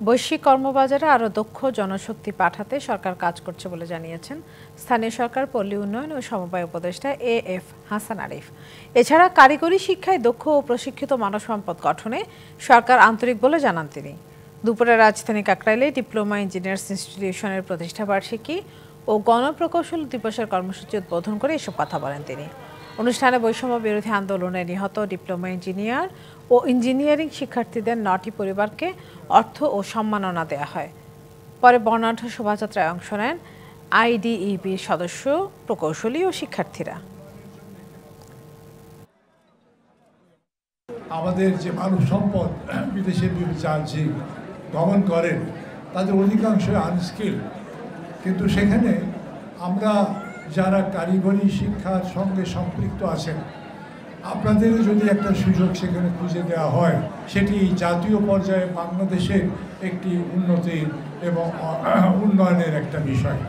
বৈশ্বিক কর্মবাজারে আরও দক্ষ জনশক্তি পাঠাতে সরকার কাজ করছে বলে জানিয়েছেন স্থানীয় সরকার, পল্লী উন্নয়ন ও সমবায় উপদেষ্টা এ.এফ. হাসান আরিফ। এছাড়া কারিগরি শিক্ষায় দক্ষ ও প্রশিক্ষিত মানবসম্পদ গঠনে সরকার আন্তরিক বলে জানান তিনি। দুপুরে রাজধানী কাকরাইলে ডিপ্লোমা ইঞ্জিনিয়ার্স ইনস্টিটিউশনের প্রতিষ্ঠাবার্ষিকী ও গণপ্রকৌশল দিবসের কর্মসূচি উদ্বোধন করে এসব কথা বলেন তিনি। অনুষ্ঠানে বৈষম্য বিরোধী আন্দোলনে নিহত ডিপ্লোমা ইঞ্জিনিয়ার ও ইঞ্জিনিয়ারিং শিক্ষার্থীদের ৯টি পরিবারকে অর্থ ও সম্মাননা দেওয়া হয়। পরে বর্ণাঢ্য শোভাযাত্রায় অংশ নেন আইডিইবির সদস্য, প্রকৌশলী ও শিক্ষার্থীরা। আমাদের যে মানব সম্পদ বিদেশের যে গমন করেন তাদের অধিকাংশ আনস্কিল, কিন্তু সেখানে আমরা যারা কারিগরি শিক্ষার সঙ্গে সম্পৃক্ত আছেন, আপনাদের যদি একটা সুযোগ সেখানে খুঁজে দেওয়া হয়, সেটি জাতীয় পর্যায়ে বাংলাদেশের একটি উন্নতি এবং উন্নয়নের একটা বিষয়।